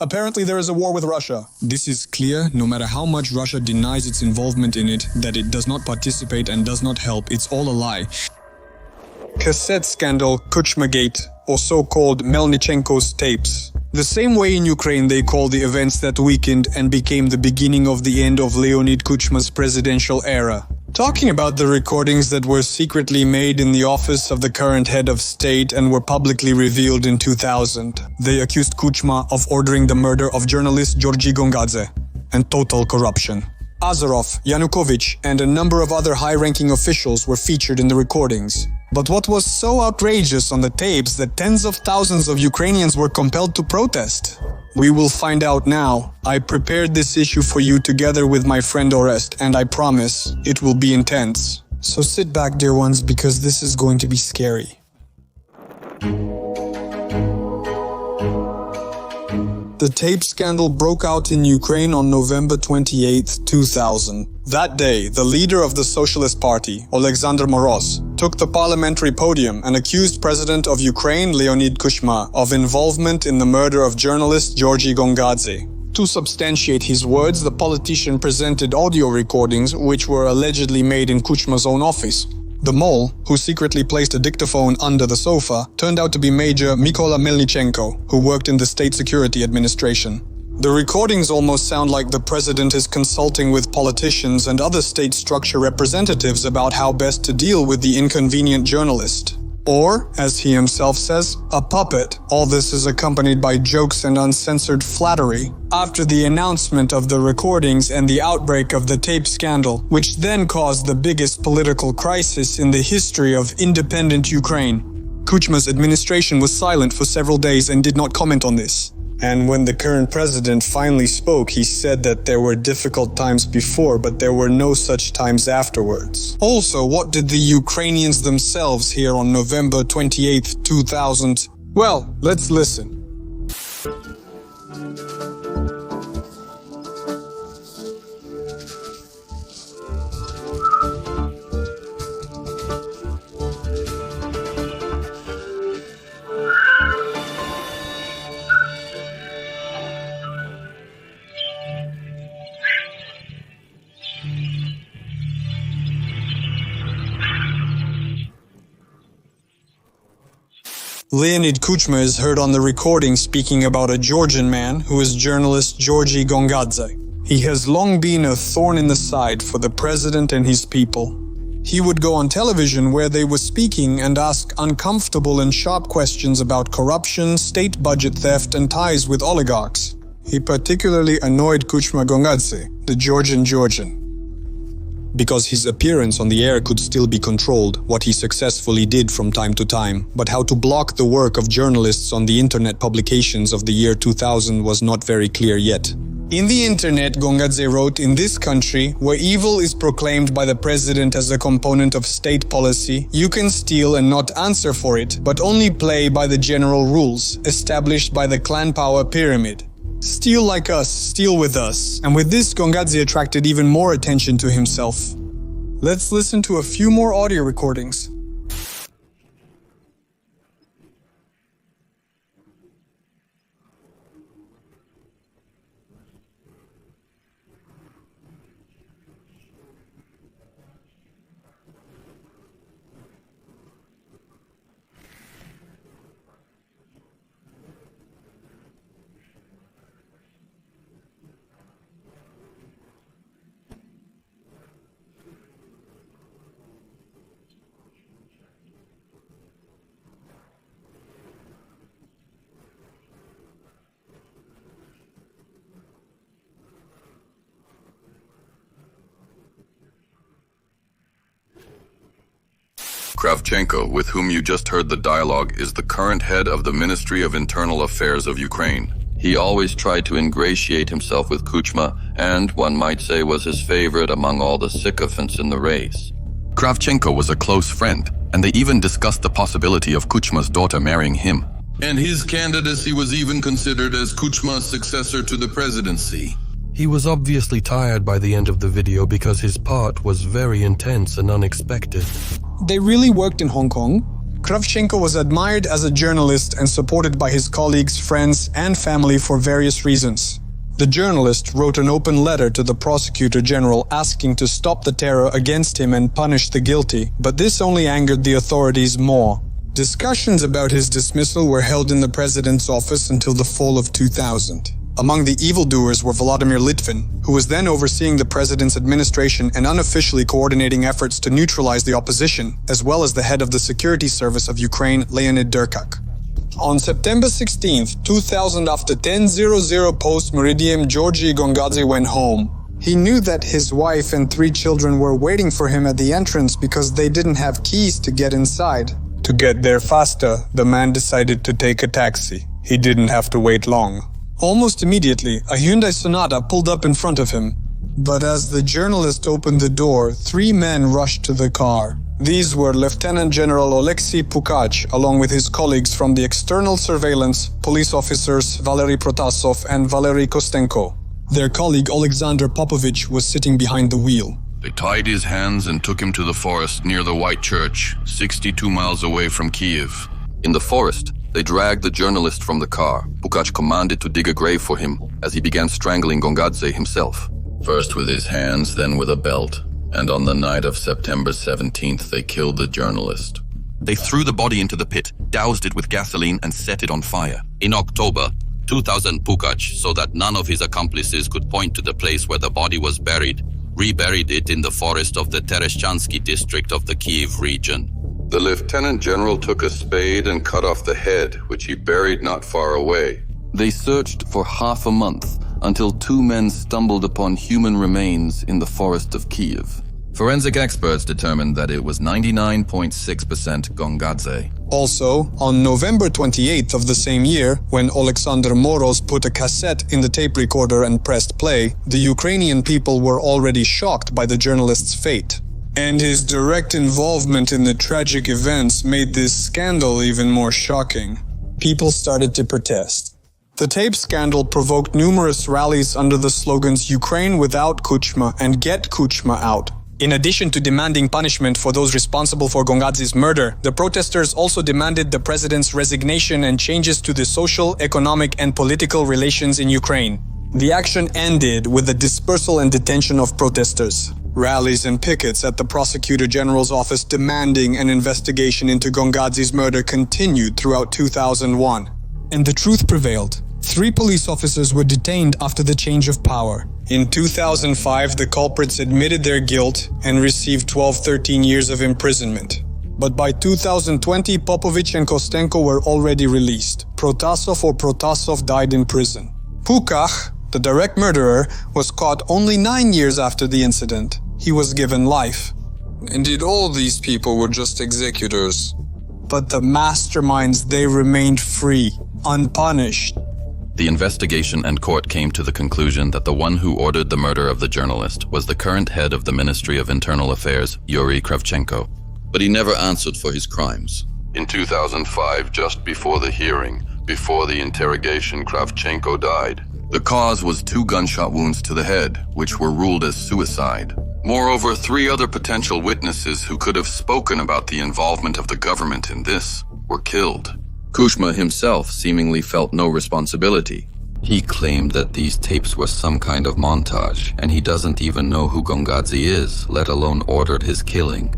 Apparently there is a war with Russia. This is clear, no matter how much Russia denies its involvement in it, that it does not participate and does not help, it's all a lie. Cassette scandal, Kuchma-gate, or so-called Melnichenko's tapes. The same way in Ukraine they call the events that weakened and became the beginning of the end of Leonid Kuchma's presidential era. Talking about the recordings that were secretly made in the office of the current head of state and were publicly revealed in 2000. They accused Kuchma of ordering the murder of journalist Georgy Gongadze and total corruption. Azarov, Yanukovych, and a number of other high-ranking officials were featured in the recordings. But what was so outrageous on the tapes that tens of thousands of Ukrainians were compelled to protest? We will find out now. I prepared this issue for you together with my friend Orest, and I promise it will be intense. So sit back, dear ones, because this is going to be scary. The tape scandal broke out in Ukraine on November 28, 2000. That day, the leader of the Socialist Party, Alexander Moroz, took the parliamentary podium and accused President of Ukraine, Leonid Kuchma, of involvement in the murder of journalist Georgy Gongadze. To substantiate his words, the politician presented audio recordings which were allegedly made in Kuchma's own office. The mole, who secretly placed a dictaphone under the sofa, turned out to be Major Mykola Melnichenko, who worked in the State Security Administration. The recordings almost sound like the president is consulting with politicians and other state structure representatives about how best to deal with the inconvenient journalist. Or, as he himself says, a puppet. All this is accompanied by jokes and uncensored flattery. After the announcement of the recordings and the outbreak of the tape scandal, which then caused the biggest political crisis in the history of independent Ukraine, Kuchma's administration was silent for several days and did not comment on this. And when the current president finally spoke, he said that there were difficult times before, but there were no such times afterwards. Also, what did the Ukrainians themselves hear on November 28, 2000? Well, let's listen. Leonid Kuchma is heard on the recording speaking about a Georgian man who is journalist Georgy Gongadze. He has long been a thorn in the side for the president and his people. He would go on television where they were speaking and ask uncomfortable and sharp questions about corruption, state budget theft, and ties with oligarchs. He particularly annoyed Kuchma-Gongadze, the Georgian. Because his appearance on the air could still be controlled, what he successfully did from time to time, but how to block the work of journalists on the internet publications of the year 2000 was not very clear yet. In the internet, Gongadze wrote, "In this country, where evil is proclaimed by the president as a component of state policy, you can steal and not answer for it, but only play by the general rules established by the clan power pyramid. Steal like us, steal with us." And with this, Gongadze attracted even more attention to himself. Let's listen to a few more audio recordings. Kravchenko, with whom you just heard the dialogue, is the current head of the Ministry of Internal Affairs of Ukraine. He always tried to ingratiate himself with Kuchma, and, one might say, was his favorite among all the sycophants in the race. Kravchenko was a close friend, and they even discussed the possibility of Kuchma's daughter marrying him. And his candidacy was even considered as Kuchma's successor to the presidency. He was obviously tired by the end of the video because his part was very intense and unexpected. They really worked in Hong Kong? Kravchenko was admired as a journalist and supported by his colleagues, friends, and family for various reasons. The journalist wrote an open letter to the prosecutor general asking to stop the terror against him and punish the guilty, but this only angered the authorities more. Discussions about his dismissal were held in the president's office until the fall of 2000. Among the evildoers were Vladimir Litvin, who was then overseeing the president's administration and unofficially coordinating efforts to neutralize the opposition, as well as the head of the security service of Ukraine, Leonid Derkak. On September 16, 2000, after 10:00 post-meridium, Georgy Gongadze went home. He knew that his wife and 3 children were waiting for him at the entrance because they didn't have keys to get inside. To get there faster, the man decided to take a taxi. He didn't have to wait long. Almost immediately, a Hyundai Sonata pulled up in front of him. But as the journalist opened the door, 3 men rushed to the car. These were Lieutenant General Oleksiy Pukach, along with his colleagues from the external surveillance, police officers Valery Protasov and Valery Kostenko. Their colleague Alexander Popovich was sitting behind the wheel. They tied his hands and took him to the forest near the White Church, 62 miles away from Kiev. In the forest, they dragged the journalist from the car. Pukach commanded to dig a grave for him as he began strangling Gongadze himself. First with his hands, then with a belt. And on the night of September 17th, they killed the journalist. They threw the body into the pit, doused it with gasoline, and set it on fire. In October 2000, Pukach, so that none of his accomplices could point to the place where the body was buried, reburied it in the forest of the Tereshchansky district of the Kiev region. The lieutenant general took a spade and cut off the head, which he buried not far away. They searched for half a month until 2 men stumbled upon human remains in the forest of Kiev. Forensic experts determined that it was 99.6% Gongadze. Also, on November 28th of the same year, when Alexander Moroz put a cassette in the tape recorder and pressed play, the Ukrainian people were already shocked by the journalist's fate. And his direct involvement in the tragic events made this scandal even more shocking. People started to protest. The tape scandal provoked numerous rallies under the slogans "Ukraine without Kuchma" and "Get Kuchma out." In addition to demanding punishment for those responsible for Gongadze's murder, the protesters also demanded the president's resignation and changes to the social, economic, and political relations in Ukraine. The action ended with the dispersal and detention of protesters. Rallies and pickets at the prosecutor general's office demanding an investigation into Gongadze's murder continued throughout 2001. And the truth prevailed. 3 police officers were detained after the change of power. In 2005, the culprits admitted their guilt and received 13 years of imprisonment. But by 2020, Popovich and Kostenko were already released. Protasov died in prison. Pukach, the direct murderer, was caught only 9 years after the incident. He was given life. Indeed, all these people were just executors. But the masterminds, they remained free, unpunished. The investigation and court came to the conclusion that the one who ordered the murder of the journalist was the current head of the Ministry of Internal Affairs, Yuri Kravchenko. But he never answered for his crimes. In 2005, just before the hearing, before the interrogation, Kravchenko died. The cause was 2 gunshot wounds to the head, which were ruled as suicide. Moreover, 3 other potential witnesses who could have spoken about the involvement of the government in this were killed. Kuchma himself seemingly felt no responsibility. He claimed that these tapes were some kind of montage, and he doesn't even know who Gongadze is, let alone ordered his killing.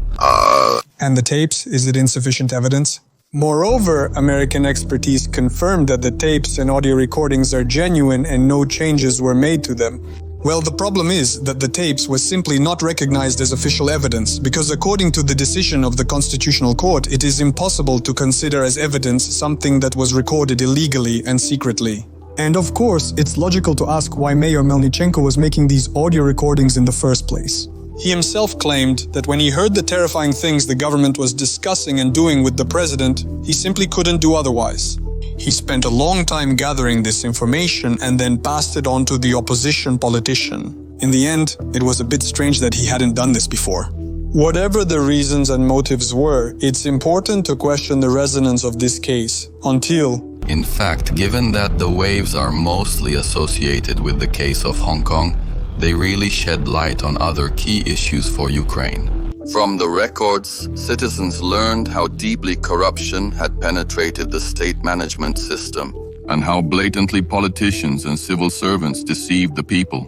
And the tapes, is it insufficient evidence? Moreover, American expertise confirmed that the tapes and audio recordings are genuine and no changes were made to them. Well, the problem is that the tapes were simply not recognized as official evidence because according to the decision of the Constitutional Court, it is impossible to consider as evidence something that was recorded illegally and secretly. And of course, it's logical to ask why Mayor Melnichenko was making these audio recordings in the first place. He himself claimed that when he heard the terrifying things the government was discussing and doing with the president, he simply couldn't do otherwise. He spent a long time gathering this information and then passed it on to the opposition politician. In the end, it was a bit strange that he hadn't done this before. Whatever the reasons and motives were, it's important to question the resonance of this case until... In fact, given that the waves are mostly associated with the case of Hong Kong, they really shed light on other key issues for Ukraine. From the records, citizens learned how deeply corruption had penetrated the state management system, and how blatantly politicians and civil servants deceived the people.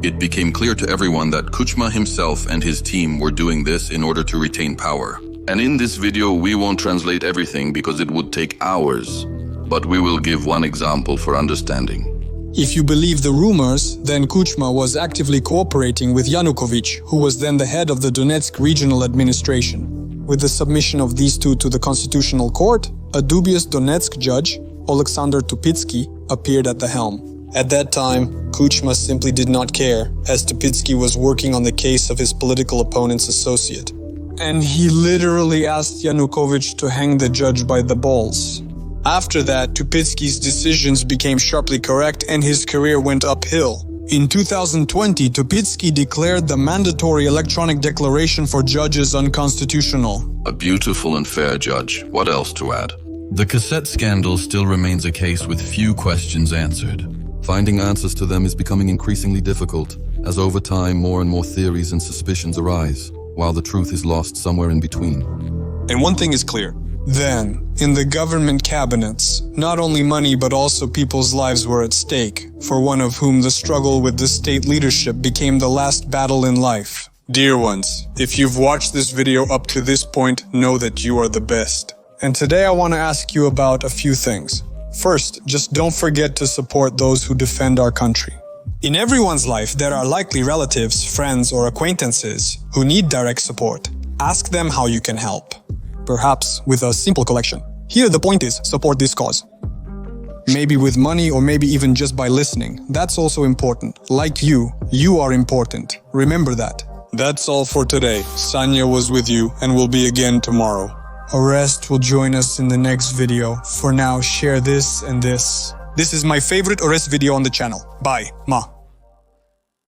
It became clear to everyone that Kuchma himself and his team were doing this in order to retain power. And in this video, we won't translate everything because it would take hours, but we will give one example for understanding. If you believe the rumors, then Kuchma was actively cooperating with Yanukovych, who was then the head of the Donetsk regional administration. With the submission of these two to the Constitutional Court, a dubious Donetsk judge, Alexander Tupitsky, appeared at the helm. At that time, Kuchma simply did not care, as Tupitsky was working on the case of his political opponent's associate. And he literally asked Yanukovych to hang the judge by the balls. After that, Tupitsky's decisions became sharply correct and his career went uphill. In 2020, Tupitsky declared the mandatory electronic declaration for judges unconstitutional. A beautiful and fair judge. What else to add? The cassette scandal still remains a case with few questions answered. Finding answers to them is becoming increasingly difficult, as over time more and more theories and suspicions arise, while the truth is lost somewhere in between. And one thing is clear. Then, in the government cabinets, not only money but also people's lives were at stake, for one of whom the struggle with the state leadership became the last battle in life. Dear ones, if you've watched this video up to this point, know that you are the best. And today I want to ask you about a few things. First, just don't forget to support those who defend our country. In everyone's life, there are likely relatives, friends, or acquaintances who need direct support. Ask them how you can help. Perhaps with a simple collection. Here the point is, support this cause. Maybe with money or maybe even just by listening. That's also important. Like you are important. Remember that. That's all for today. Sanya was with you and will be again tomorrow. Orest will join us in the next video. For now, share this and this. This is my favorite Orest video on the channel. Bye. Ma.